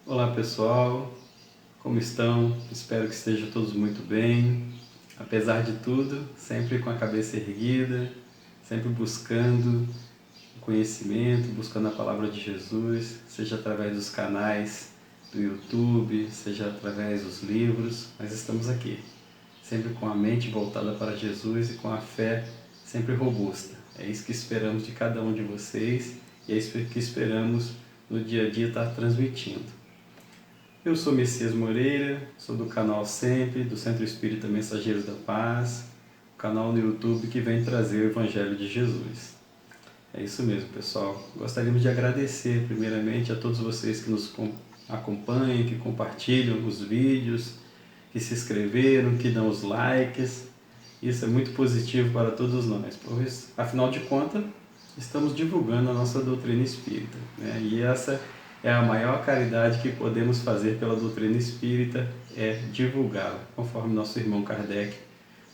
Olá pessoal, como estão? Espero que estejam todos muito bem. Apesar de tudo, sempre com a cabeça erguida, sempre buscando o conhecimento, buscando a palavra de Jesus, seja através dos canais do YouTube, seja através dos livros, mas estamos aqui, sempre com a mente voltada para Jesus e com a fé sempre robusta. É isso que esperamos de cada um de vocês e é isso que esperamos no dia a dia estar transmitindo. Eu sou Messias Moreira, sou do canal Sempre, do Centro Espírita Mensageiros da Paz, o canal no YouTube que vem trazer o Evangelho de Jesus. É isso mesmo, pessoal. Gostaríamos de agradecer primeiramente a todos vocês que nos acompanham, que compartilham os vídeos, que se inscreveram, que dão os likes. Isso é muito positivo para todos nós, pois, afinal de contas, estamos divulgando a nossa doutrina espírita, né? E essa é a maior caridade que podemos fazer pela doutrina espírita, é divulgá-la, conforme nosso irmão Kardec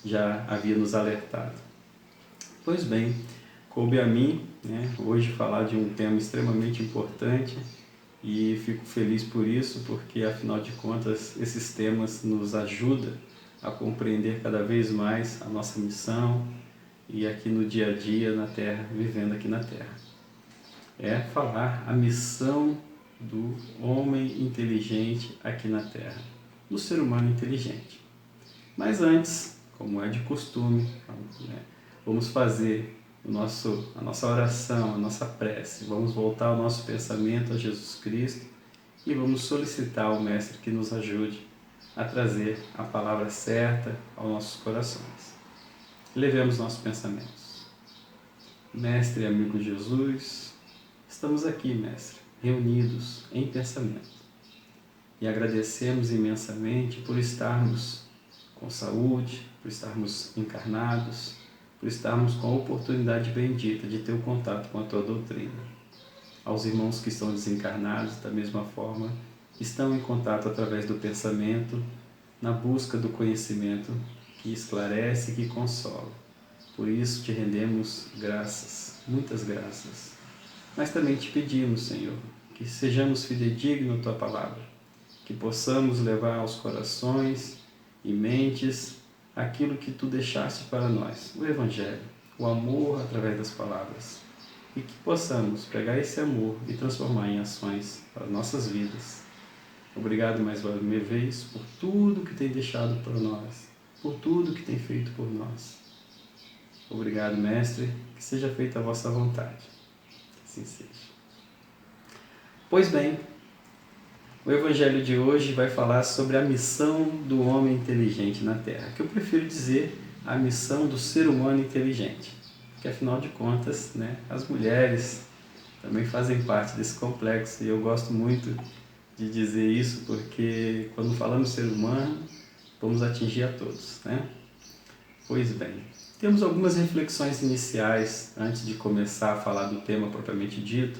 já havia nos alertado. Pois bem, coube a mim, né, hoje falar de um tema extremamente importante e fico feliz por isso, porque afinal de contas esses temas nos ajudam a compreender cada vez mais a nossa missão e aqui no dia a dia na Terra, vivendo aqui na Terra. É falar a missão do homem inteligente aqui na Terra, do ser humano inteligente. Mas antes, como é de costume, vamos fazer a nossa oração, a nossa prece, vamos voltar o nosso pensamento a Jesus Cristo e vamos solicitar ao Mestre que nos ajude a trazer a palavra certa aos nossos corações. Levemos nossos pensamentos. Mestre e amigo Jesus, estamos aqui, Mestre, reunidos em pensamento. E agradecemos imensamente por estarmos com saúde, por estarmos encarnados, por estarmos com a oportunidade bendita de ter o contato com a Tua doutrina. Aos irmãos que estão desencarnados, da mesma forma, estão em contato através do pensamento, na busca do conhecimento que esclarece e que consola. Por isso te rendemos graças, muitas graças. Mas também te pedimos, Senhor, que sejamos fidedignos à Tua palavra, que possamos levar aos corações e mentes aquilo que Tu deixaste para nós, o Evangelho, o amor através das palavras, e que possamos pegar esse amor e transformar em ações para nossas vidas. Obrigado mais uma vez por tudo que tem deixado para nós, por tudo que tem feito por nós. Obrigado, Mestre, que seja feita a vossa vontade. Assim seja. Pois bem, o Evangelho de hoje vai falar sobre a missão do homem inteligente na Terra, que eu prefiro dizer a missão do ser humano inteligente, que afinal de contas, né, as mulheres também fazem parte desse complexo e eu gosto muito de dizer isso porque quando falamos ser humano, vamos atingir a todos, né? Pois bem, temos algumas reflexões iniciais antes de começar a falar do tema propriamente dito,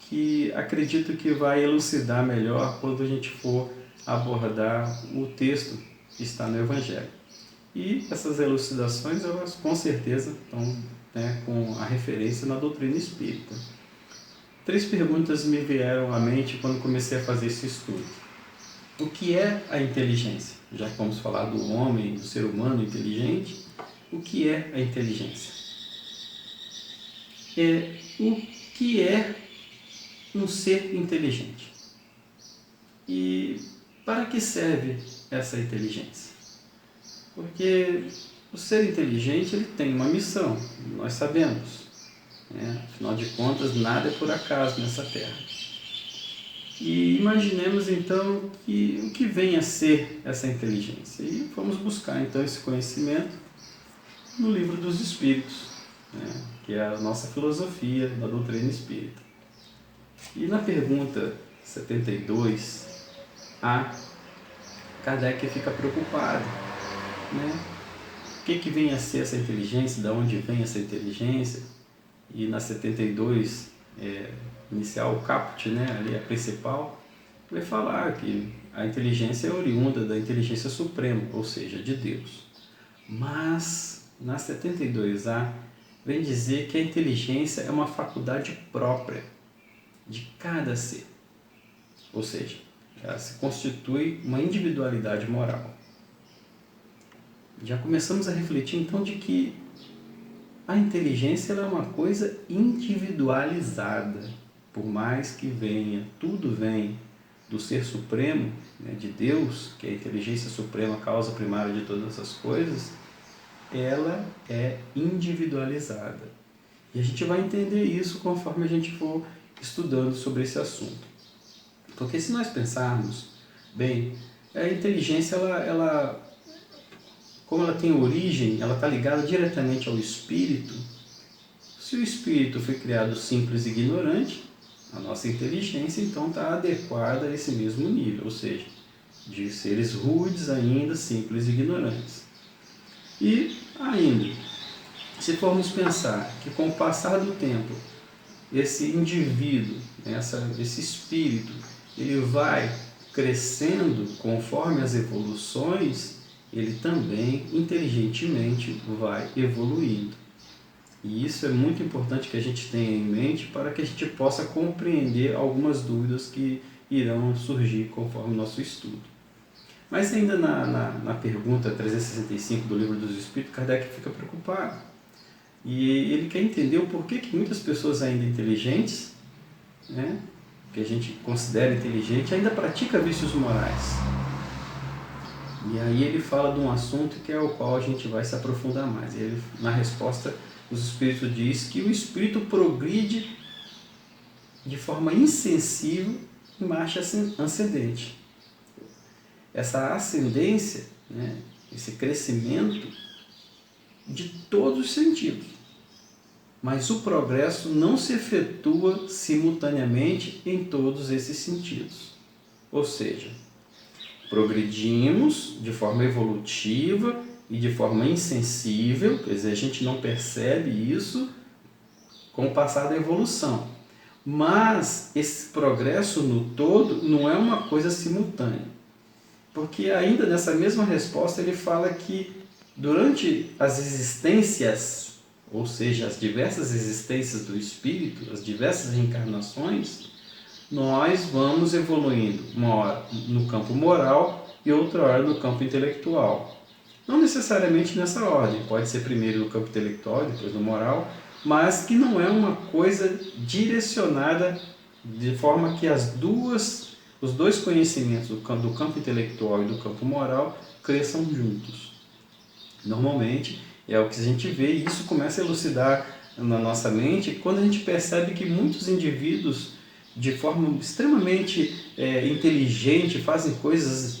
que acredito que vai elucidar melhor quando a gente for abordar o texto que está no Evangelho. E essas elucidações, elas com certeza estão, né, com a referência na doutrina espírita. 3 perguntas me vieram à mente quando comecei a fazer esse estudo. O que é a inteligência? Já que vamos falar do homem, do ser humano inteligente, o que é a inteligência? O que é um ser inteligente? E para que serve essa inteligência? Porque o ser inteligente ele tem uma missão, nós sabemos. Afinal de contas, nada é por acaso nessa Terra. E imaginemos então o que vem a ser essa inteligência. E vamos buscar então esse conhecimento no Livro dos Espíritos, né, que é a nossa filosofia da doutrina espírita. E na pergunta 72A, Kardec fica preocupado, né? O que vem a ser essa inteligência, de onde vem essa inteligência? E na 72, inicial, o caput, né, ali a principal, vai falar que a inteligência é oriunda da inteligência suprema, ou seja, de Deus. Mas na 72A vem dizer que a inteligência é uma faculdade própria de cada ser. ou seja, ela se constitui uma individualidade moral. Já começamos a refletir então de que a inteligência ela é uma coisa individualizada, por mais que venha, tudo vem do Ser Supremo, né, de Deus, que é a inteligência suprema, a causa primária de todas as coisas, ela é individualizada. E a gente vai entender isso conforme a gente for estudando sobre esse assunto. Porque se nós pensarmos, bem, a inteligência, como ela tem origem, ela está ligada diretamente ao espírito. Se o espírito foi criado simples e ignorante, a nossa inteligência então está adequada a esse mesmo nível, ou seja, de seres rudes ainda, simples e ignorantes. E ainda, se formos pensar que com o passar do tempo, esse indivíduo, esse espírito, ele vai crescendo conforme as evoluções, ele também inteligentemente vai evoluindo. E isso é muito importante que a gente tenha em mente para que a gente possa compreender algumas dúvidas que irão surgir conforme o nosso estudo. Mas ainda na pergunta 365 do Livro dos Espíritos, Kardec fica preocupado. E ele quer entender o porquê que muitas pessoas ainda inteligentes, né, que a gente considera inteligente, ainda pratica vícios morais. E aí ele fala de um assunto que é o qual a gente vai se aprofundar mais. E ele, na resposta, os Espíritos diz que o Espírito progride de forma insensível em marcha ascendente. Essa ascendência, né, esse crescimento de todos os sentidos. Mas o progresso não se efetua simultaneamente em todos esses sentidos. Ou seja, progredimos de forma evolutiva e de forma insensível, quer dizer, a gente não percebe isso com o passar da evolução. Mas esse progresso no todo não é uma coisa simultânea. Porque ainda nessa mesma resposta ele fala que durante as existências, ou seja, as diversas existências do espírito, as diversas reencarnações, nós vamos evoluindo, uma hora no campo moral e outra hora no campo intelectual. Não necessariamente nessa ordem, pode ser primeiro no campo intelectual, depois no moral, mas que não é uma coisa direcionada de forma que os dois conhecimentos do campo intelectual e do campo moral cresçam juntos. Normalmente é o que a gente vê e isso começa a elucidar na nossa mente quando a gente percebe que muitos indivíduos de forma extremamente inteligente fazem coisas,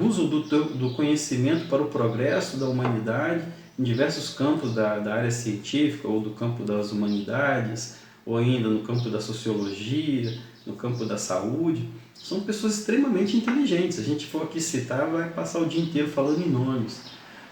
usam do conhecimento para o progresso da humanidade em diversos campos da área científica ou do campo das humanidades ou ainda no campo da sociologia, no campo da saúde. São pessoas extremamente inteligentes. Se a gente for aqui citar, vai passar o dia inteiro falando em nomes.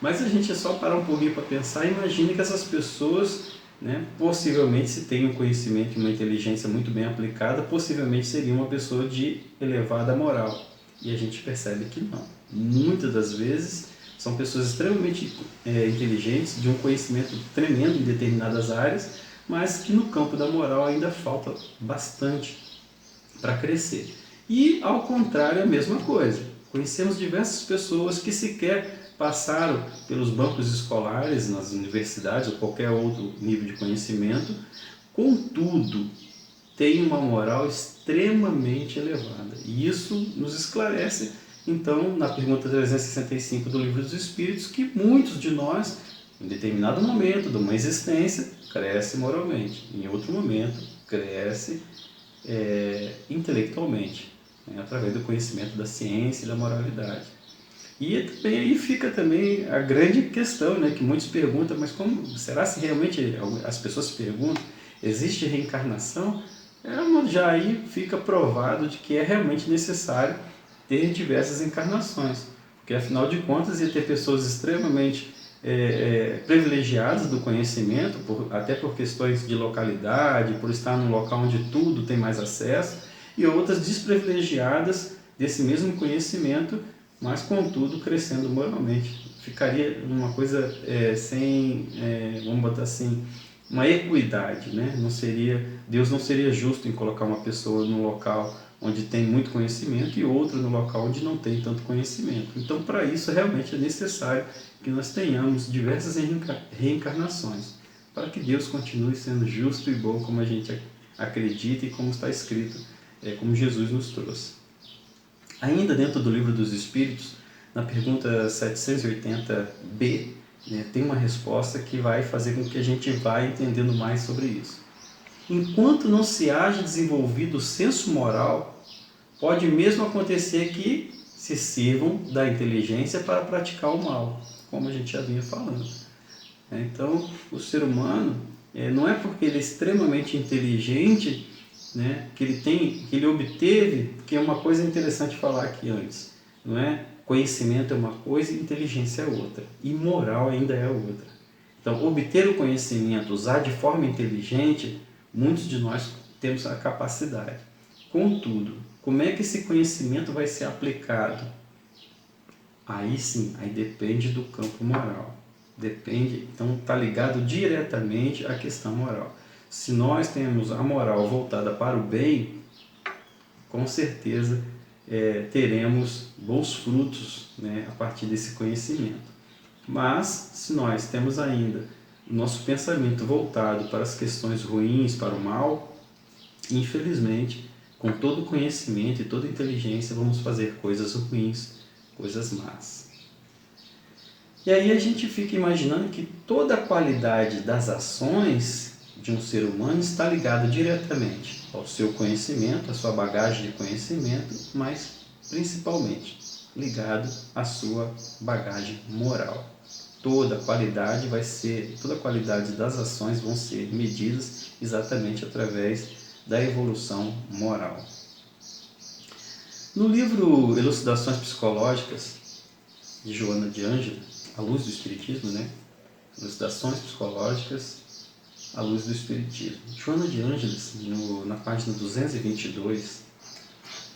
Mas a gente é só parar um pouquinho para pensar e imagine que essas pessoas, né, possivelmente, se tem um conhecimento e uma inteligência muito bem aplicada, possivelmente seria uma pessoa de elevada moral. E a gente percebe que não. Muitas das vezes são pessoas extremamente inteligentes, de um conhecimento tremendo em determinadas áreas, mas que no campo da moral ainda falta bastante para crescer. E, ao contrário, a mesma coisa. Conhecemos diversas pessoas que sequer passaram pelos bancos escolares, nas universidades ou qualquer outro nível de conhecimento, contudo, têm uma moral extremamente elevada. E isso nos esclarece, então, na pergunta 365 do Livro dos Espíritos, que muitos de nós, em determinado momento de uma existência, cresce moralmente, em outro momento, cresce intelectualmente, né, através do conhecimento da ciência e da moralidade. E também aí fica também a grande questão, né, que muitos perguntam, mas como será se realmente as pessoas se perguntam, existe reencarnação? Já aí fica provado de que é realmente necessário ter diversas encarnações, porque afinal de contas ia ter pessoas extremamente privilegiadas do conhecimento, até por questões de localidade, por estar num local onde tudo tem mais acesso, e outras desprivilegiadas desse mesmo conhecimento, mas contudo crescendo moralmente. Ficaria uma coisa sem, vamos botar assim, uma equidade, né? Deus não seria justo em colocar uma pessoa num local onde tem muito conhecimento e outro no local onde não tem tanto conhecimento. Então, para isso, realmente é necessário que nós tenhamos diversas reencarnações, para que Deus continue sendo justo e bom como a gente acredita e como está escrito, como Jesus nos trouxe. Ainda dentro do Livro dos Espíritos, na pergunta 780b, tem uma resposta que vai fazer com que a gente vá entendendo mais sobre isso. Enquanto não se haja desenvolvido o senso moral, pode mesmo acontecer que se sirvam da inteligência para praticar o mal, como a gente já vinha falando. Então, o ser humano, não é porque ele é extremamente inteligente, que ele obteve, que é uma coisa interessante falar aqui antes, não é? Conhecimento é uma coisa e inteligência é outra, e moral ainda é outra. Então, obter o conhecimento, usar de forma inteligente, muitos de nós temos a capacidade. Contudo, como é que esse conhecimento vai ser aplicado? Aí sim, aí depende do campo moral. Depende, então está ligado diretamente à questão moral. Se nós temos a moral voltada para o bem, com certeza teremos bons frutos, a partir desse conhecimento. Mas, se nós temos ainda o nosso pensamento voltado para as questões ruins, para o mal, infelizmente, com todo o conhecimento e toda a inteligência, vamos fazer coisas ruins, coisas más. E aí a gente fica imaginando que toda a qualidade das ações de um ser humano está ligada diretamente ao seu conhecimento, à sua bagagem de conhecimento, mas principalmente ligado à sua bagagem moral. Toda a qualidade das ações vão ser medidas exatamente através da evolução moral. No livro Elucidações Psicológicas, de Joana de Ângeles, à luz do Espiritismo, Elucidações Psicológicas à luz do Espiritismo. Joana de Ângeles, na página 222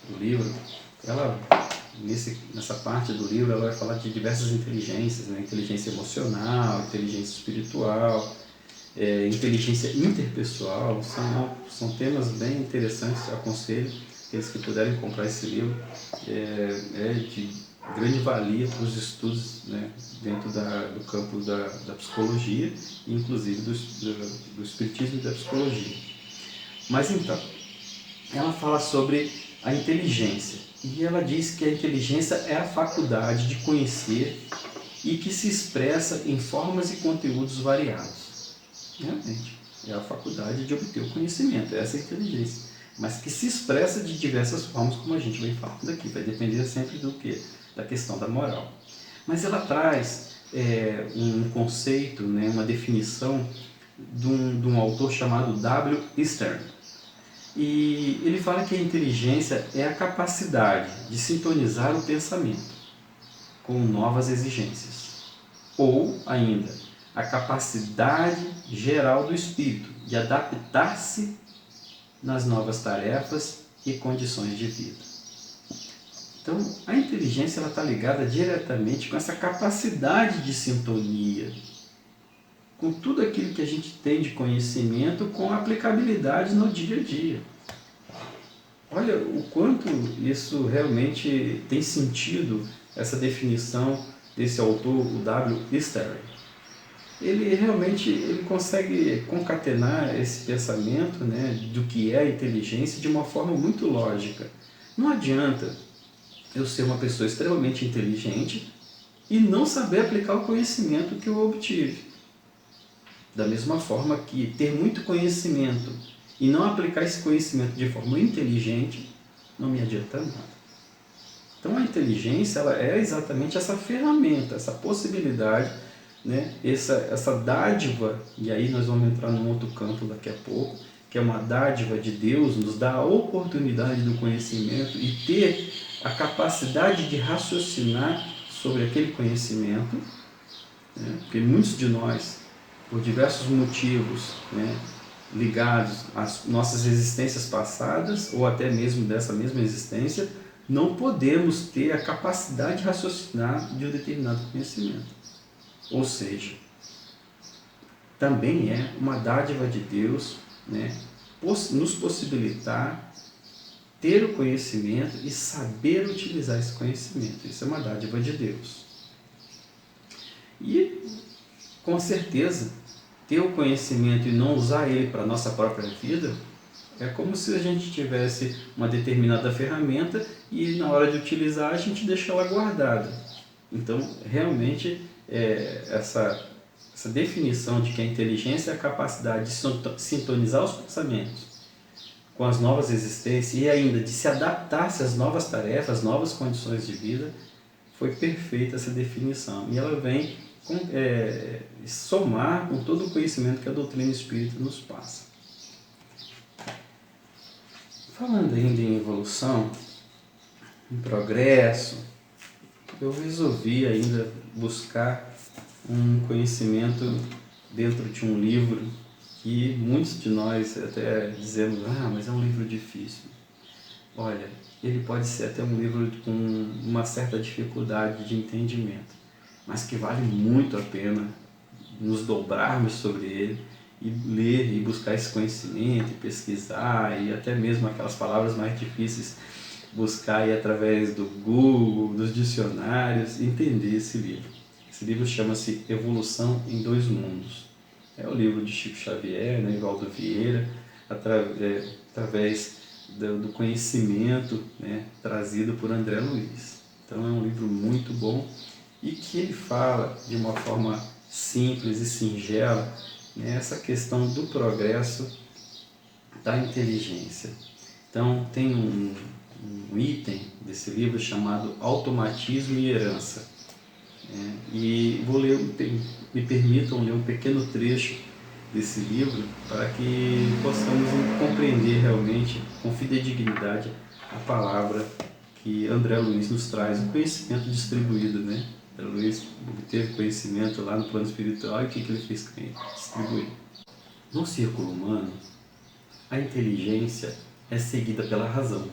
do livro, nessa parte do livro, ela vai falar de diversas inteligências, inteligência emocional, inteligência espiritual, inteligência interpessoal. São temas bem interessantes. Aconselho aqueles que puderem comprar esse livro. É de grande valia para os estudos, dentro do campo da psicologia, inclusive do espiritismo e da psicologia. Mas então, ela fala sobre a inteligência, e ela diz que a inteligência é a faculdade de conhecer e que se expressa em formas e conteúdos variados. Realmente, é a faculdade de obter o conhecimento, essa é a inteligência, mas que se expressa de diversas formas, como a gente vem falando aqui, vai depender sempre do quê? Da questão da moral. Mas ela traz um conceito, uma definição de um autor chamado W. Stern. E ele fala que a inteligência é a capacidade de sintonizar o pensamento com novas exigências. Ou, ainda, a capacidade geral do espírito de adaptar-se nas novas tarefas e condições de vida. Então, a inteligência está ligada diretamente com essa capacidade de sintonia, com tudo aquilo que a gente tem de conhecimento, com aplicabilidade no dia a dia. Olha o quanto isso realmente tem sentido, essa definição desse autor, o W. Stern. Ele realmente consegue concatenar esse pensamento, do que é a inteligência de uma forma muito lógica. Não adianta eu ser uma pessoa extremamente inteligente e não saber aplicar o conhecimento que eu obtive. Da mesma forma que ter muito conhecimento e não aplicar esse conhecimento de forma inteligente não me adianta nada. Então a inteligência ela é exatamente essa ferramenta, essa possibilidade, essa dádiva, e aí nós vamos entrar num outro campo daqui a pouco, que é uma dádiva de Deus, nos dá a oportunidade do conhecimento e ter a capacidade de raciocinar sobre aquele conhecimento, porque muitos de nós, por diversos motivos, ligados às nossas existências passadas, ou até mesmo dessa mesma existência, não podemos ter a capacidade de raciocinar de um determinado conhecimento. Ou seja, também é uma dádiva de Deus, nos possibilitar ter o conhecimento e saber utilizar esse conhecimento. Isso é uma dádiva de Deus. E, com certeza, ter o conhecimento e não usar ele para a nossa própria vida é como se a gente tivesse uma determinada ferramenta e, na hora de utilizar, a gente deixa ela guardada. Então, realmente, essa definição de que a inteligência é a capacidade de sintonizar os pensamentos com as novas existências e ainda de se adaptar-se às novas tarefas, às novas condições de vida, foi perfeita essa definição. E ela vem somar com todo o conhecimento que a doutrina espírita nos passa. Falando ainda em evolução, em progresso, eu resolvi ainda buscar um conhecimento dentro de um livro que muitos de nós até dizemos, mas é um livro difícil. Olha, ele pode ser até um livro com uma certa dificuldade de entendimento, mas que vale muito a pena nos dobrarmos sobre ele e ler e buscar esse conhecimento, e pesquisar, e até mesmo aquelas palavras mais difíceis, buscar aí através do Google, dos dicionários, entender esse livro. Esse livro chama-se Evolução em Dois Mundos. É o livro de Chico Xavier, Evaldo Vieira, através do conhecimento, trazido por André Luiz. Então é um livro muito bom e que ele fala de uma forma simples e singela essa questão do progresso da inteligência. Então tem um item desse livro chamado Automatismo e Herança. E vou ler, me permitam ler um pequeno trecho desse livro para que possamos compreender realmente com fidedignidade a palavra que André Luiz nos traz, o conhecimento distribuído, André Luiz obteve conhecimento lá no plano espiritual e o que ele fez com ele? Distribuir. No círculo humano, a inteligência é seguida pela razão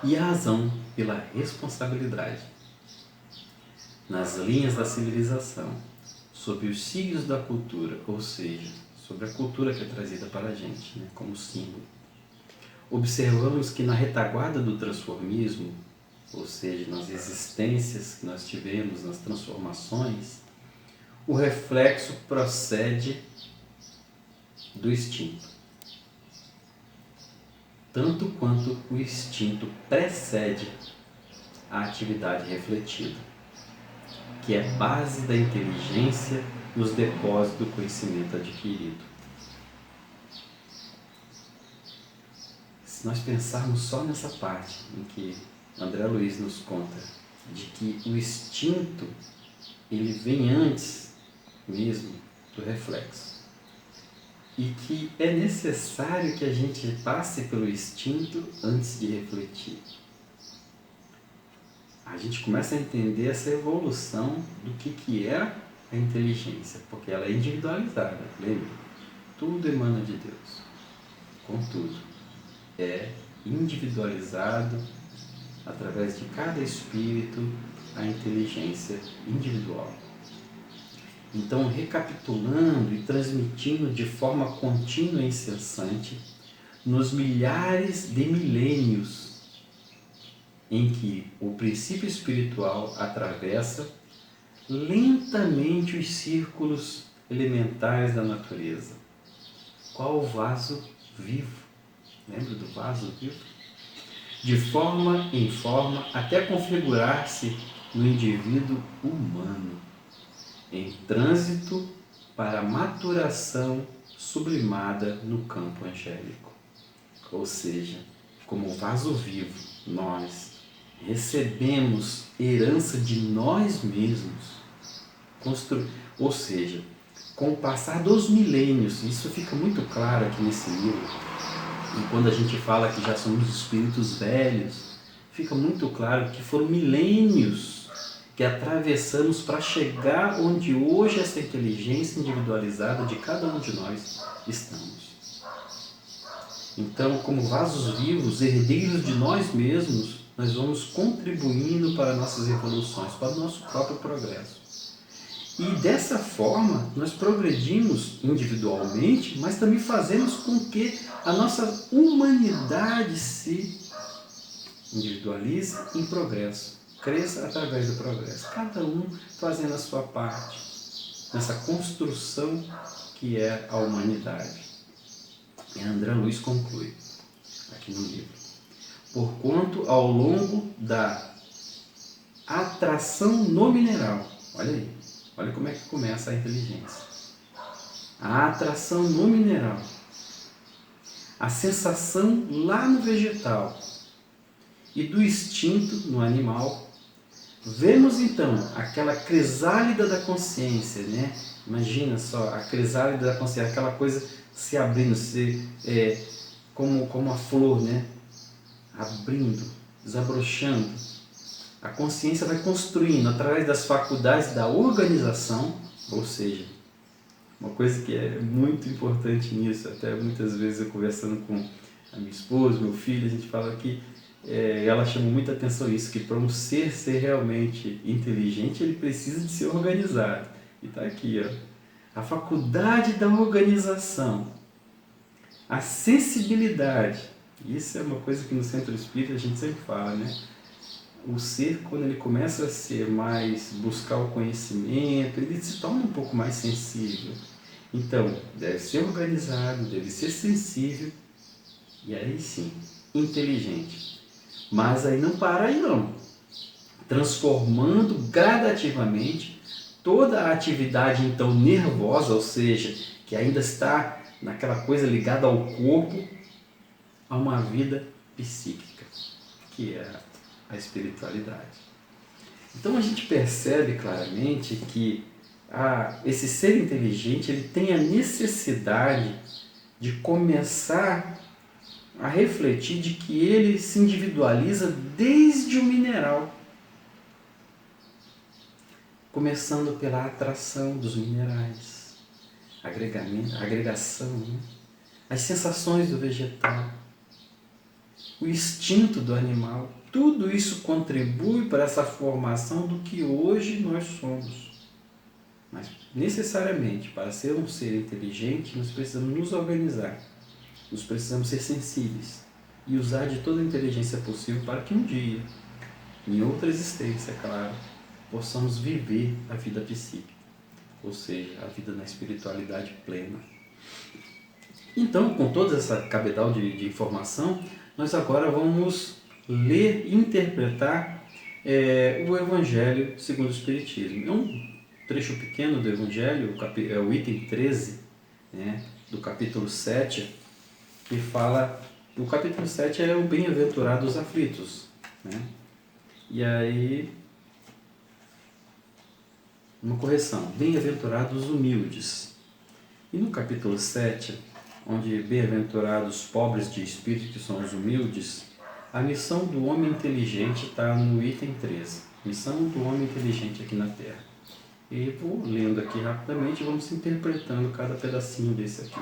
e a razão pela responsabilidade. Nas linhas da civilização, sob os signos da cultura, ou seja, sobre a cultura que é trazida para a gente, como símbolo, observamos que na retaguarda do transformismo, ou seja, nas existências que nós tivemos, nas transformações, o reflexo procede do instinto, tanto quanto o instinto precede a atividade refletida, que é base da inteligência nos depósitos do conhecimento adquirido. Se nós pensarmos só nessa parte em que André Luiz nos conta de que o instinto ele vem antes mesmo do reflexo e que é necessário que a gente passe pelo instinto antes de refletir, a gente começa a entender essa evolução do que é a inteligência, porque ela é individualizada, lembra? Tudo emana de Deus, contudo, é individualizado através de cada espírito a inteligência individual. Então, recapitulando e transmitindo de forma contínua e incessante, nos milhares de milênios em que o princípio espiritual atravessa lentamente os círculos elementares da natureza. Qual o vaso vivo? Lembra do vaso vivo? De forma em forma até configurar-se no indivíduo humano, em trânsito para a maturação sublimada no campo angélico. Ou seja, como vaso vivo, nós recebemos herança de nós mesmos, ou seja, com o passar dos milênios, isso fica muito claro aqui nesse livro, e quando a gente fala que já somos espíritos velhos, fica muito claro que foram milênios que atravessamos para chegar onde hoje essa inteligência individualizada de cada um de nós estamos. Então, como vasos vivos, herdeiros de nós mesmos, nós vamos contribuindo para nossas evoluções, para o nosso próprio progresso. E dessa forma, nós progredimos individualmente, mas também fazemos com que a nossa humanidade se individualize em progresso, cresça através do progresso, cada um fazendo a sua parte nessa construção que é a humanidade. E André Luiz conclui aqui no livro: porquanto ao longo da atração no mineral, olha aí, olha como é que começa a inteligência. A atração no mineral, a sensação lá no vegetal e do instinto no animal, vemos então aquela crisálida da consciência, né? Imagina só, a crisálida da consciência, aquela coisa se abrindo, como a flor, né? Abrindo, desabrochando. A consciência vai construindo através das faculdades da organização, ou seja, uma coisa que é muito importante nisso, até muitas vezes eu conversando com a minha esposa, meu filho, a gente fala que ela chamou muita atenção isso, que para um ser realmente inteligente, ele precisa de ser organizado. E está aqui, ó, a faculdade da organização, a sensibilidade. Isso é uma coisa que no Centro Espírita a gente sempre fala, né? O ser, quando ele começa a ser mais, buscar o conhecimento, ele se torna um pouco mais sensível. Então, deve ser organizado, deve ser sensível e aí sim, inteligente. Mas aí não para aí não. Transformando gradativamente toda a atividade então nervosa, ou seja, que ainda está naquela coisa ligada ao corpo, a uma vida psíquica, que é a espiritualidade. Então a gente percebe claramente que esse ser inteligente ele tem a necessidade de começar a refletir de que ele se individualiza desde o mineral, começando pela atração dos minerais, agregação, né? As sensações do vegetal, o instinto do animal, tudo isso contribui para essa formação do que hoje nós somos. Mas necessariamente, para ser um ser inteligente, nós precisamos nos organizar. Nós precisamos ser sensíveis e usar de toda a inteligência possível para que um dia, em outra existência, claro, possamos viver a vida psíquica, ou seja, a vida na espiritualidade plena. Então, com toda essa cabedal de informação, nós agora vamos ler e interpretar o Evangelho segundo o Espiritismo. É um trecho pequeno do Evangelho, é o item 13, né, do capítulo 7, que fala, o capítulo 7 é o bem-aventurado aflitos, né? E aí, uma correção, bem-aventurados humildes. E no capítulo 7, onde bem-aventurados pobres de espírito, que são os humildes, a missão do homem inteligente está no item 13, missão do homem inteligente aqui na Terra. E vou lendo aqui rapidamente, vamos interpretando cada pedacinho desse aqui.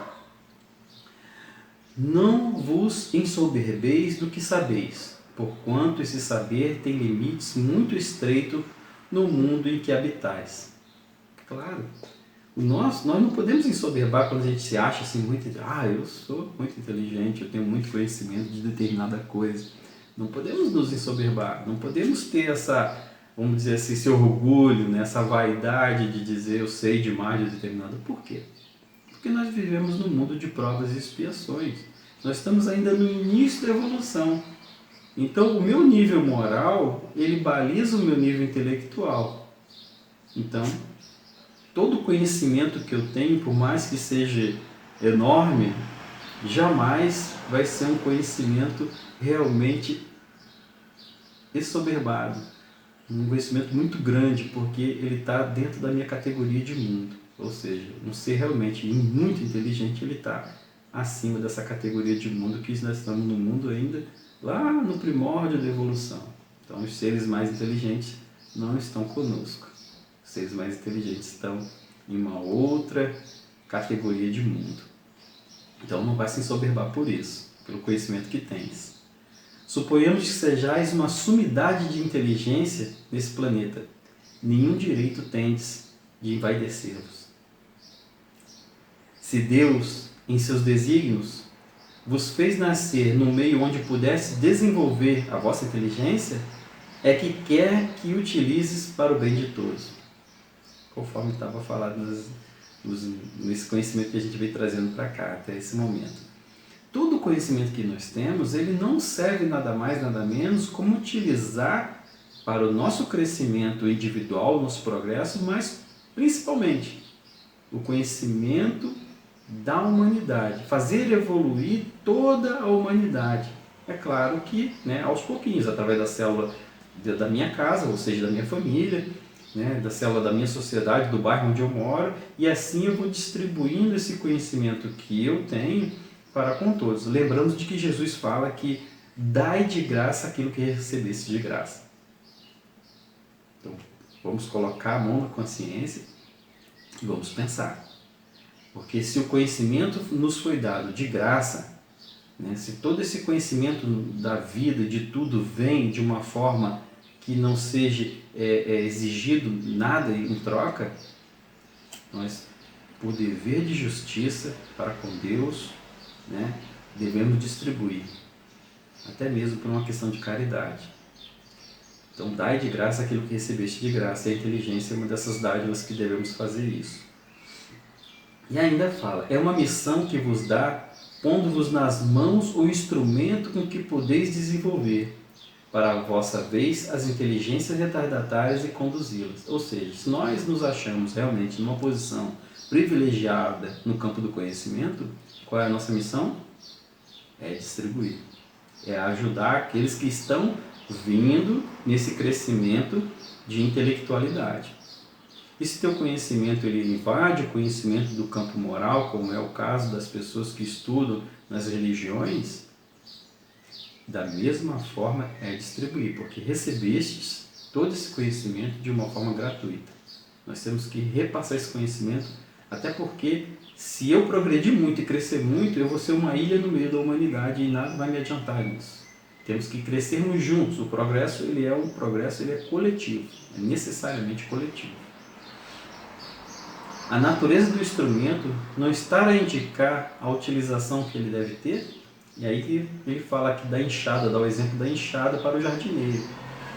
Não vos ensoberbeis do que sabeis, porquanto esse saber tem limites muito estreitos no mundo em que habitais. Claro, nós não podemos ensoberbar quando a gente se acha assim muito, eu sou muito inteligente, eu tenho muito conhecimento de determinada coisa. Não podemos nos ensoberbar, não podemos ter essa, vamos dizer assim, esse orgulho, né, essa vaidade de dizer eu sei demais de determinado. Por quê? Porque nós vivemos num mundo de provas e expiações. Nós estamos ainda no início da evolução. Então, o meu nível moral, ele baliza o meu nível intelectual. Então, todo conhecimento que eu tenho, por mais que seja enorme, jamais vai ser um conhecimento realmente exsoberbado. Um conhecimento muito grande, porque ele está dentro da minha categoria de mundo. Ou seja, um ser realmente muito inteligente, ele está acima dessa categoria de mundo, que nós estamos no mundo ainda lá no primórdio da evolução. Então, os seres mais inteligentes não estão conosco. Os seres mais inteligentes estão em uma outra categoria de mundo. Então, não vai se ensoberbar por isso, pelo conhecimento que tens. Suponhamos que sejais uma sumidade de inteligência nesse planeta. Nenhum direito tendes de envaidecer-vos. Se Deus, em seus desígnios, vos fez nascer no meio onde pudesse desenvolver a vossa inteligência, é que quer que utilizes para o bem de todos. Conforme estava falado nesse conhecimento que a gente veio trazendo para cá até esse momento. Todo o conhecimento que nós temos, ele não serve nada mais, nada menos como utilizar para o nosso crescimento individual, nosso progresso, mas principalmente o conhecimento da humanidade, fazer evoluir toda a humanidade. É claro que, aos pouquinhos, através da célula da minha casa, ou seja, da minha família, da célula da minha sociedade, do bairro onde eu moro, e assim eu vou distribuindo esse conhecimento que eu tenho para com todos. Lembrando de que Jesus fala que dai de graça aquilo que recebeste de graça. Então, vamos colocar a mão na consciência e vamos pensar. Porque se o conhecimento nos foi dado de graça, se todo esse conhecimento da vida, de tudo, vem de uma forma que não seja exigido nada em troca, nós, por dever de justiça para com Deus, devemos distribuir, até mesmo por uma questão de caridade. Então, dai de graça aquilo que recebeste de graça, e a inteligência é uma dessas dádivas que devemos fazer isso. E ainda fala, é uma missão que vos dá, pondo-vos nas mãos o instrumento com que podeis desenvolver, para a vossa vez, as inteligências retardatárias e conduzi-las. Ou seja, se nós nos achamos realmente numa posição privilegiada no campo do conhecimento, qual é a nossa missão? É distribuir. É ajudar aqueles que estão vindo nesse crescimento de intelectualidade. E se teu conhecimento ele invade o conhecimento do campo moral, como é o caso das pessoas que estudam nas religiões, da mesma forma é distribuir, porque recebestes todo esse conhecimento de uma forma gratuita. Nós temos que repassar esse conhecimento, até porque se eu progredir muito e crescer muito, eu vou ser uma ilha no meio da humanidade e nada vai me adiantar nisso. Temos que crescermos juntos. O progresso ele é coletivo, é necessariamente coletivo. A natureza do instrumento não está a indicar a utilização que ele deve ter. E aí ele fala aqui da enxada, dá o exemplo da enxada para o jardineiro.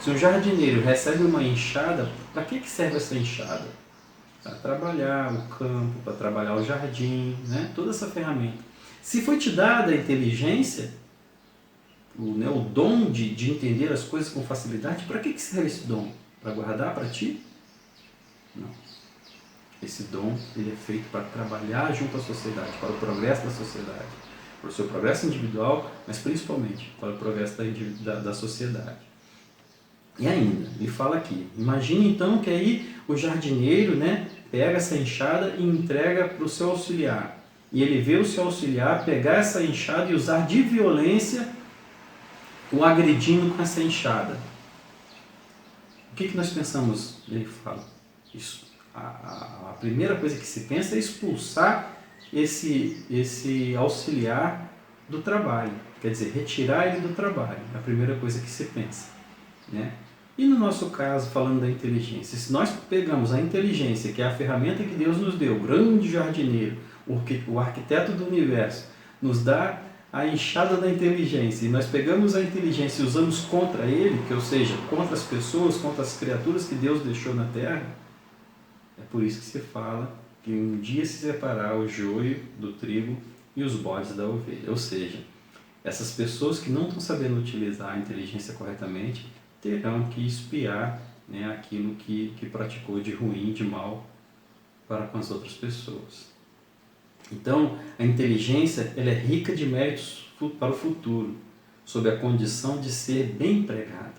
Se um jardineiro recebe uma enxada, para que serve essa enxada? Para trabalhar o campo, para trabalhar o jardim, toda essa ferramenta. Se foi te dada a inteligência, o dom de entender as coisas com facilidade, para que serve esse dom? Para guardar para ti? Não. Esse dom ele é feito para trabalhar junto à sociedade, para o progresso da sociedade. Para o seu progresso individual, mas principalmente para o progresso da sociedade. E ainda, ele fala aqui, imagine então que aí o jardineiro pega essa enxada e entrega para o seu auxiliar. E ele vê o seu auxiliar pegar essa enxada e usar de violência o agredindo com essa enxada. O que nós pensamos? Ele fala, isso, a primeira coisa que se pensa é expulsar esse auxiliar do trabalho, quer dizer, retirar ele do trabalho, é a primeira coisa que se pensa. E no nosso caso, falando da inteligência, se nós pegamos a inteligência, que é a ferramenta que Deus nos deu, o grande jardineiro, o arquiteto do universo, nos dá a enxada da inteligência, e nós pegamos a inteligência e usamos contra ele, ou seja, contra as pessoas, contra as criaturas que Deus deixou na Terra, é por isso que se fala que um dia se separar o joio do trigo e os bodes da ovelha. Ou seja, essas pessoas que não estão sabendo utilizar a inteligência corretamente terão que expiar aquilo que praticou de ruim, de mal para com as outras pessoas. Então, a inteligência ela é rica de méritos para o futuro, sob a condição de ser bem empregada.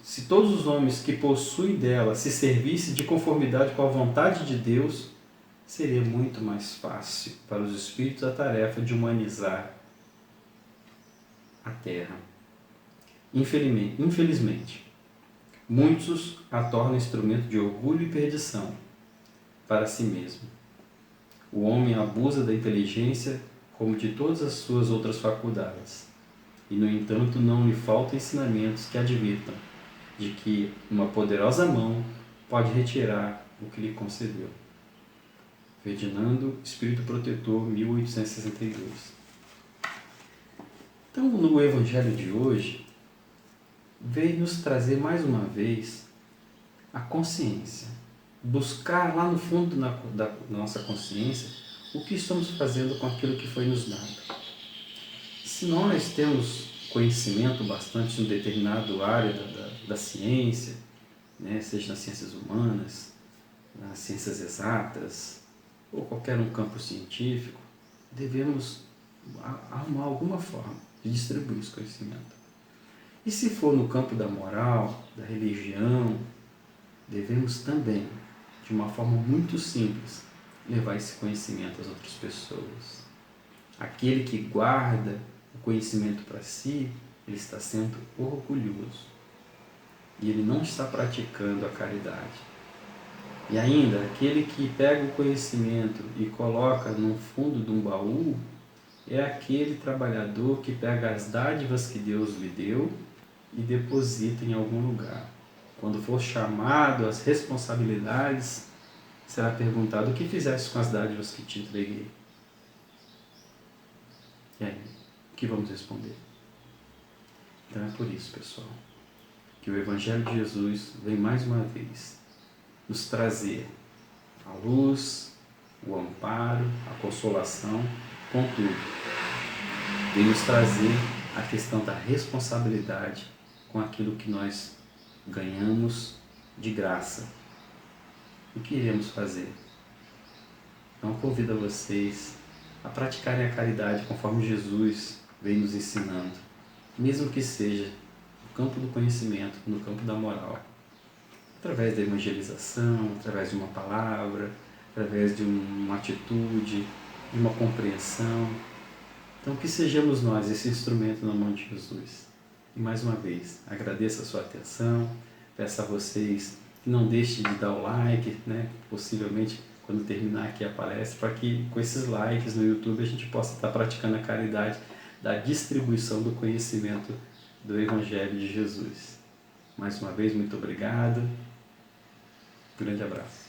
Se todos os homens que possuem dela se servissem de conformidade com a vontade de Deus, seria muito mais fácil para os espíritos a tarefa de humanizar a Terra. Infelizmente, muitos a tornam instrumento de orgulho e perdição para si mesmo. O homem abusa da inteligência como de todas as suas outras faculdades, e no entanto não lhe faltam ensinamentos que advirtam de que uma poderosa mão pode retirar o que lhe concedeu. Ferdinando, Espírito Protetor, 1862. Então, no Evangelho de hoje, veio nos trazer mais uma vez a consciência. Buscar lá no fundo da nossa consciência o que estamos fazendo com aquilo que foi nos dado. Se nós temos conhecimento bastante em um determinado área da ciência, né, seja nas ciências humanas, nas ciências exatas, ou qualquer um campo científico, devemos arrumar alguma forma de distribuir esse conhecimento. E se for no campo da moral, da religião, devemos também, de uma forma muito simples, levar esse conhecimento às outras pessoas. Aquele que guarda o conhecimento para si, ele está sendo orgulhoso. E ele não está praticando a caridade. E ainda, aquele que pega o conhecimento e coloca no fundo de um baú, é aquele trabalhador que pega as dádivas que Deus lhe deu e deposita em algum lugar. Quando for chamado às responsabilidades, será perguntado: o que fizeste com as dádivas que te entreguei? E aí, o que vamos responder? Então é por isso, pessoal, que o Evangelho de Jesus vem mais uma vez nos trazer a luz, o amparo, a consolação, contudo, vem nos trazer a questão da responsabilidade com aquilo que nós ganhamos de graça. O que iremos fazer? Então convido a vocês a praticarem a caridade conforme Jesus vem nos ensinando, mesmo que seja no campo do conhecimento, no campo da moral, através da evangelização, através de uma palavra, através de uma atitude, de uma compreensão. Então que sejamos nós esse instrumento na mão de Jesus. E mais uma vez, agradeço a sua atenção, peço a vocês que não deixem de dar o like, né? Possivelmente quando terminar aqui a palestra, para que com esses likes no YouTube a gente possa estar praticando a caridade da distribuição do conhecimento do Evangelho de Jesus. Mais uma vez, muito obrigado. Grande abraço.